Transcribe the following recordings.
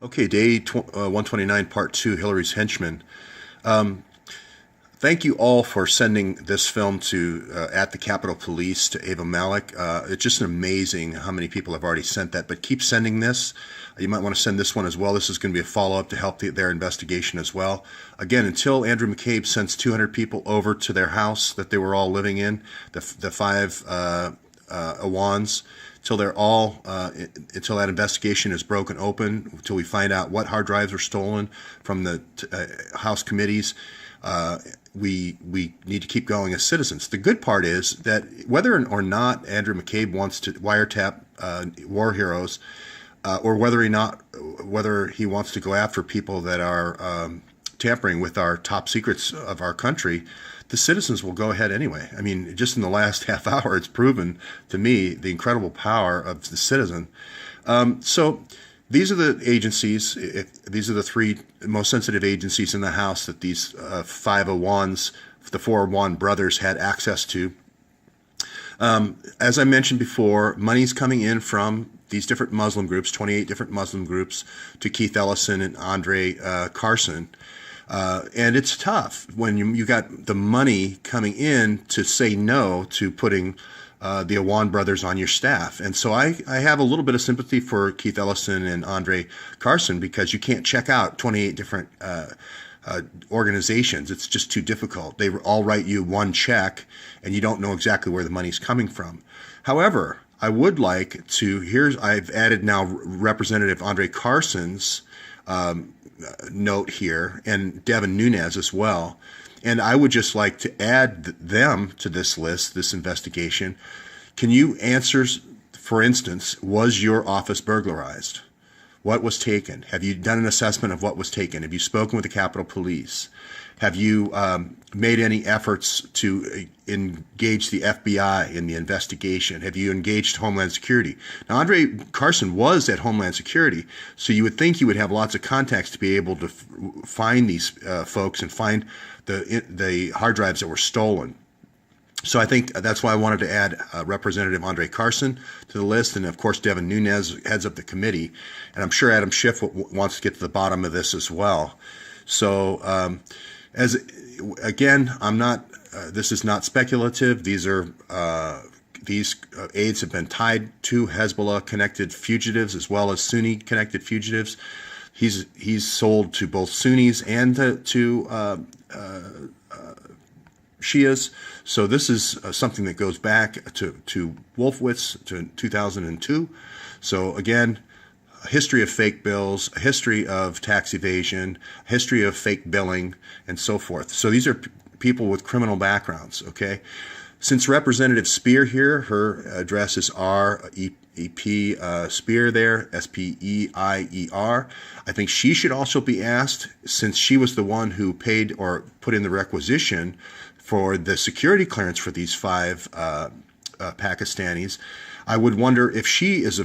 Okay, day 129, part 2, Hillary's Henchmen. Um, Thank you all for sending this film to at the Capitol Police to Ava Malik. It's just amazing how many people have already sent that, but keep sending this. You might want to send this one as well. This is going to be a follow-up to help their investigation as well. Again, until Andrew McCabe sends 200 people over to their house that they were all living in, the five Awans, until they're all until that investigation is broken open, until we find out what hard drives were stolen from the House committees. We need to keep going as citizens. The good part is that whether or not Andrew McCabe wants to wiretap war heroes, or whether he wants to go after people that are tampering with our top secrets of our country, the citizens will go ahead anyway. I mean, just in the last half hour, it's proven to me the incredible power of the citizen. So these are the agencies, these are the three most sensitive agencies in the House that these 501s, the 401 brothers had access to. As I mentioned before, money's coming in from these different Muslim groups, 28 different Muslim groups, to Keith Ellison and Andre Carson. And it's tough when you got the money coming in to say no to putting the Awan brothers on your staff. And so I have a little bit of sympathy for Keith Ellison and Andre Carson, because you can't check out 28 different organizations. It's just too difficult. They all write you one check and you don't know exactly where the money's coming from. However, I would like to, I've added now Representative Andre Carson's note here, and Devin Nunes as well. And I would just like to add them to this list, this investigation. Can you answer, for instance, was your office burglarized? What was taken? Have you done an assessment of what was taken? Have you spoken with the Capitol Police? Have you made any efforts to engage the FBI in the investigation? Have you engaged Homeland Security? Now, Andre Carson was at Homeland Security, so you would think you would have lots of contacts to be able to find these folks and find the hard drives that were stolen. So I think that's why I wanted to add Representative Andre Carson to the list, and of course Devin Nunes heads up the committee, and I'm sure Adam Schiff wants to get to the bottom of this as well. So I'm not. This is not speculative. These aides have been tied to Hezbollah-connected fugitives as well as Sunni-connected fugitives. He's sold to both Sunnis and to Shias. So this is something that goes back to Wolfowitz, to 2002. So again, a history of fake bills, a history of tax evasion, a history of fake billing, and so forth. So these are people with criminal backgrounds, okay? Since Representative Speer here, her address is R-E-P Speer there, S-P-E-I-E-R. I think she should also be asked, since she was the one who paid or put in the requisition for the security clearance for these five Pakistanis. I would wonder if she is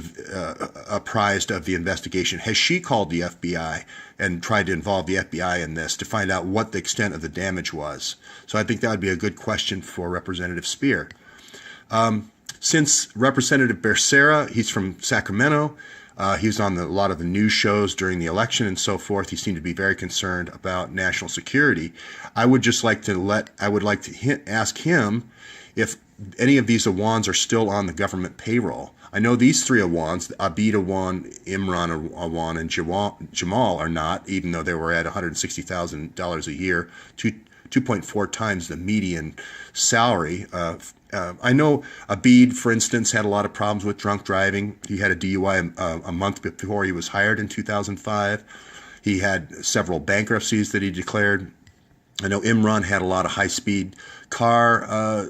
apprised of the investigation. Has she called the FBI and tried to involve the FBI in this to find out what the extent of the damage was? So I think that would be a good question for Representative Speer. Since Representative Becerra, he's from Sacramento, he was on a lot of the news shows during the election and so forth. He seemed to be very concerned about national security. I would like to ask him if any of these Awans are still on the government payroll. I know these three Awans, Abid Awan, Imran Awan, and Jamal are not, even though they were at $160,000 a year, 2.4 times the median salary. I know Abid, for instance, had a lot of problems with drunk driving. He had a DUI a month before he was hired in 2005. He had several bankruptcies that he declared. I know Imran had a lot of high-speed car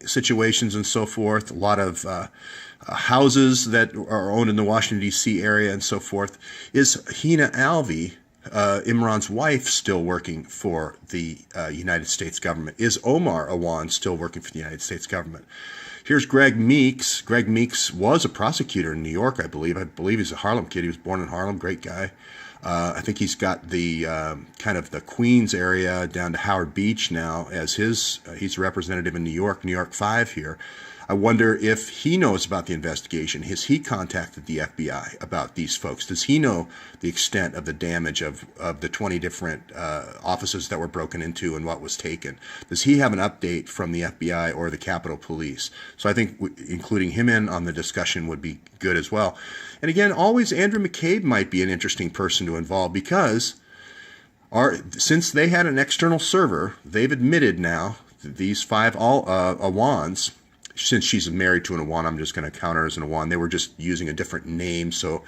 situations and so forth, a lot of houses that are owned in the Washington, D.C. area and so forth. Is Hina Alvi, Imran's wife, still working for the United States government? Is Omar Awan still working for the United States government? Here's Greg Meeks. Greg Meeks was a prosecutor in New York, I believe. I believe he's a Harlem kid. He was born in Harlem. Great guy. I think he's got the kind of the Queens area down to Howard Beach now as his. He's a representative in New York 5 here. I wonder if he knows about the investigation. Has he contacted the FBI about these folks? Does he know the extent of the damage of the 20 different offices that were broken into and what was taken? Does he have an update from the FBI or the Capitol Police? So I think including him in on the discussion would be good as well. And again, always Andrew McCabe might be an interesting person to involve, because since they had an external server, they've admitted now, these 5 Awans, since she's married to an Awan, I'm just going to count her as an Awan. They were just using a different name, so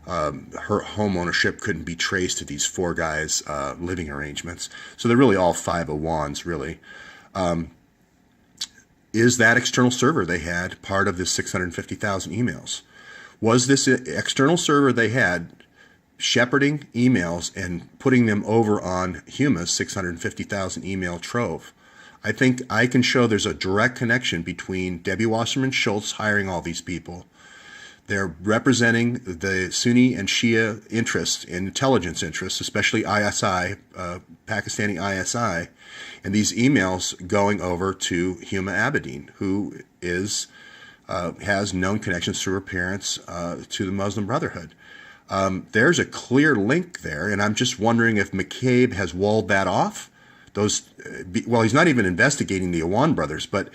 her home ownership couldn't be traced to these 4 guys' living arrangements. So they're really all 5 Awans, really. Is that external server they had part of this 650,000 emails? Was this external server they had shepherding emails and putting them over on Huma's 650,000 email trove? I think I can show there's a direct connection between Debbie Wasserman Schultz hiring all these people. They're representing the Sunni and Shia interests and intelligence interests, especially ISI, Pakistani ISI, and these emails going over to Huma Abedin, who has known connections through her parents to the Muslim Brotherhood. There's a clear link there, and I'm just wondering if McCabe has walled that off. Well, he's not even investigating the Awan brothers, but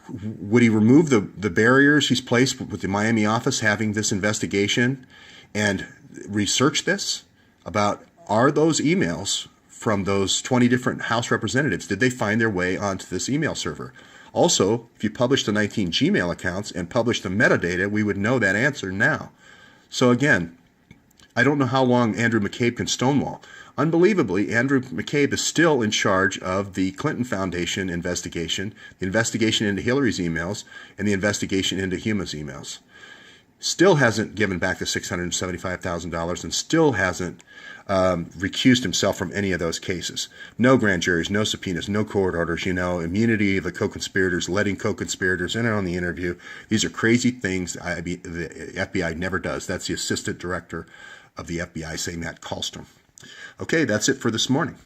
would he remove the barriers he's placed with the Miami office having this investigation and research this about, are those emails from those 20 different House representatives, did they find their way onto this email server? Also, if you publish the 19 Gmail accounts and publish the metadata, we would know that answer now. So again, I don't know how long Andrew McCabe can stonewall. Unbelievably, Andrew McCabe is still in charge of the Clinton Foundation investigation, the investigation into Hillary's emails, and the investigation into Huma's emails. Still hasn't given back the $675,000 and still hasn't recused himself from any of those cases. No grand juries, no subpoenas, no court orders, immunity of the co-conspirators, letting co-conspirators in on the interview. These are crazy things the FBI never does. That's the assistant director of the FBI saying that, Kallstrom. Okay, that's it for this morning.